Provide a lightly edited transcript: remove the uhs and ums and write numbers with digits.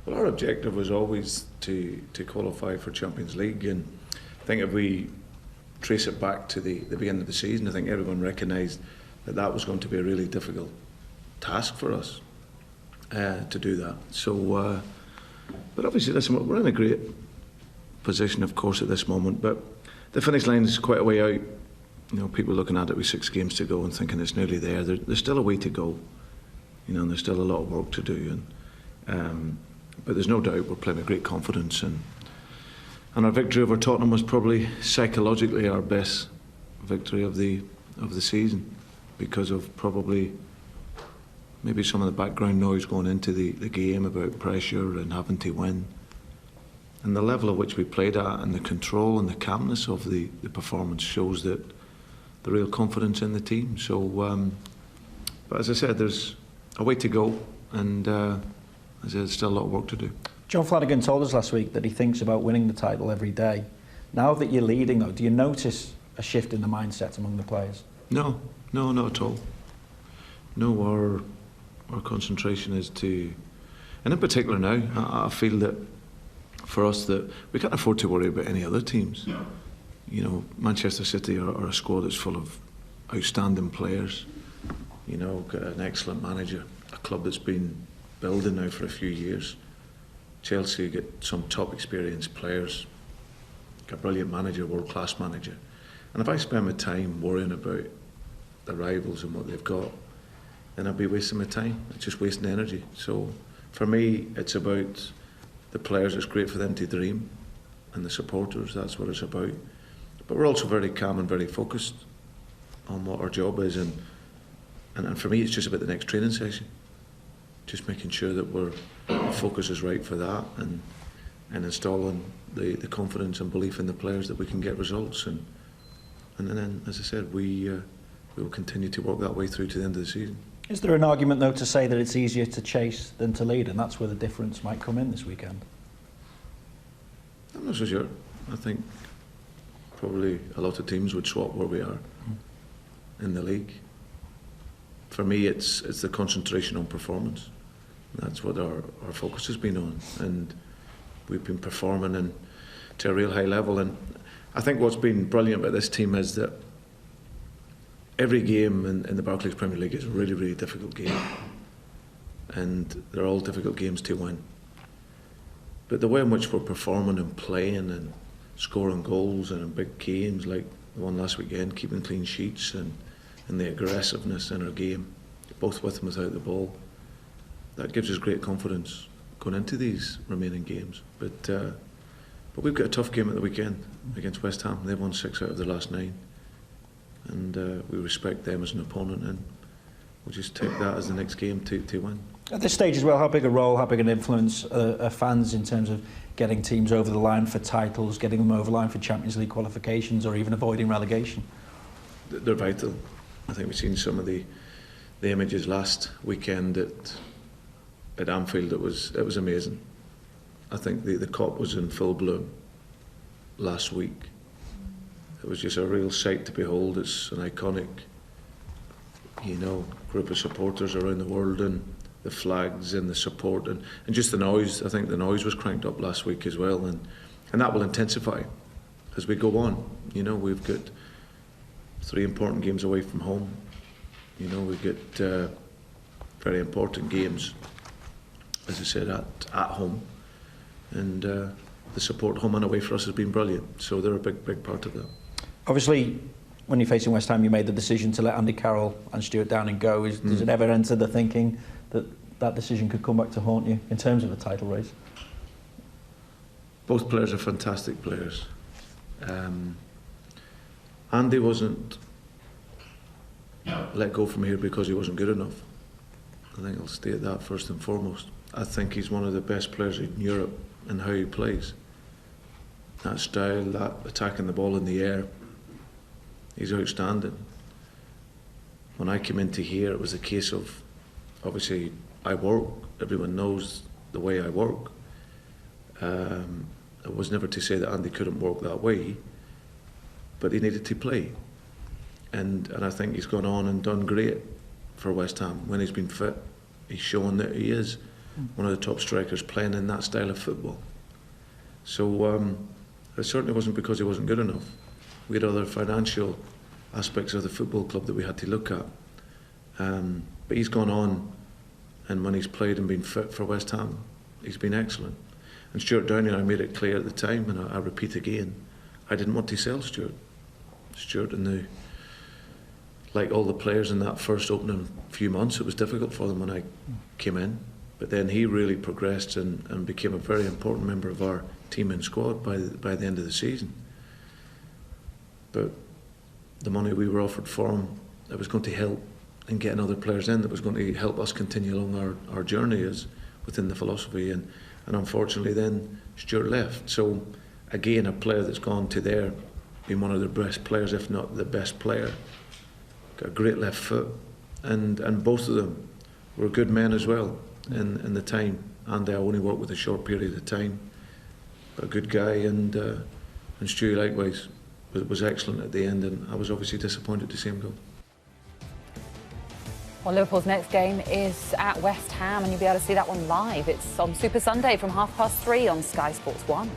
Well, our objective was always to qualify for Champions League, and I think if we trace it back to the beginning of the season, I think everyone recognised that was going to be a really difficult task for us to do that. So, but obviously, listen, we're in a great position, of course, at this moment, but the finish line is quite a way out. You know, people looking at it with 6 games to go and thinking it's nearly there. There's still a way to go, you know, and there's still a lot of work to do. And but there's no doubt we're playing with great confidence, and our victory over Tottenham was probably psychologically our best victory of the season, because of probably maybe some of the background noise going into the game about pressure and having to win. And the level at which we played at, and the control and the calmness of the performance, shows that the real confidence in the team. So, but as I said, there's a way to go, and as I said, there's still a lot of work to do. John Flanagan told us last week that he thinks about winning the title every day. Now that you're leading, though, do you notice a shift in the mindset among the players? No, not at all. No, our concentration is to, and in particular now, I feel that for us, that we can't afford to worry about any other teams. You know, Manchester City are a squad that's full of outstanding players. You know, got an excellent manager, a club that's been building now for a few years. Chelsea get some top experienced players, got a brilliant manager, world-class manager. And if I spend my time worrying about the rivals and what they've got, then I'll be wasting my time. It's just wasting energy. So for me, it's about the players. It's great for them to dream, and the supporters, that's what it's about. But we're also very calm and very focused on what our job is, and for me, it's just about the next training session. Just making sure that the focus is right for that, and installing the confidence and belief in the players that we can get results, and then, as I said, we will continue to work that way through to the end of the season. Is there an argument, though, to say that it's easier to chase than to lead, and that's where the difference might come in this weekend? I'm not so sure. I think probably a lot of teams would swap where we are in the league. For me, it's the concentration on performance. That's what our focus has been on, and we've been performing to a real high level. And I think what's been brilliant about this team is that every game in the Barclays Premier League is a really, really difficult game, and they're all difficult games to win. But the way in which we're performing and playing and scoring goals, and in big games like the one last weekend, keeping clean sheets, and the aggressiveness in our game, both with and without the ball, that gives us great confidence going into these remaining games. But we've got a tough game at the weekend against West Ham. They've won 6 out of their last 9. And we respect them as an opponent, and we'll just take that as the next game to win. At this stage as well, how big a role, how big an influence are fans in terms of getting teams over the line for titles, getting them over the line for Champions League qualifications, or even avoiding relegation? They're vital. I think we've seen some of the images last weekend at Anfield. It was amazing. I think the COP was in full bloom last week. It was just a real sight to behold. It's an iconic, group of supporters around the world, and the flags and the support and just the noise. I think the noise was cranked up last week as well, and that will intensify as we go on. We've got 3 important games away from home. We get very important games, as I said, at home, and the support home and away for us has been brilliant. So they're a big part of that. Obviously, when you're facing West Ham, you made the decision to let Andy Carroll and Stuart Downing go. Does it ever enter the thinking that decision could come back to haunt you in terms of a title race? Both players are fantastic players. Andy wasn't let go from here because he wasn't good enough. I think I'll state that first and foremost. I think he's one of the best players in Europe in how he plays. That style, that attacking the ball in the air, he's outstanding. When I came into here, it was a case of, obviously, I work. Everyone knows the way I work. It was never to say that Andy couldn't work that way, but he needed to play. And I think he's gone on and done great for West Ham. When he's been fit, he's shown that he is one of the top strikers playing in that style of football. So it certainly wasn't because he wasn't good enough. We had other financial aspects of the football club that we had to look at. But he's gone on, and when he's played and been fit for West Ham, he's been excellent. And Stuart Downey and I made it clear at the time, and I repeat again, I didn't want to sell Stuart. Stuart like all the players in that first opening few months, it was difficult for them when I came in. But then he really progressed and became a very important member of our team and squad by the end of the season. But the money we were offered for him, it was going to help in getting other players in, that was going to help us continue along our journey as within the philosophy. And unfortunately then Stuart left. So again, a player that's gone to there, being one of their best players, if not the best player, got a great left foot, and both of them were good men as well in the time. And I only worked with a short period of time, but a good guy, and Stewie likewise was excellent at the end, and I was obviously disappointed to see him go. Well, Liverpool's next game is at West Ham, and you'll be able to see that one live. It's on Super Sunday from 3:30 on Sky Sports 1.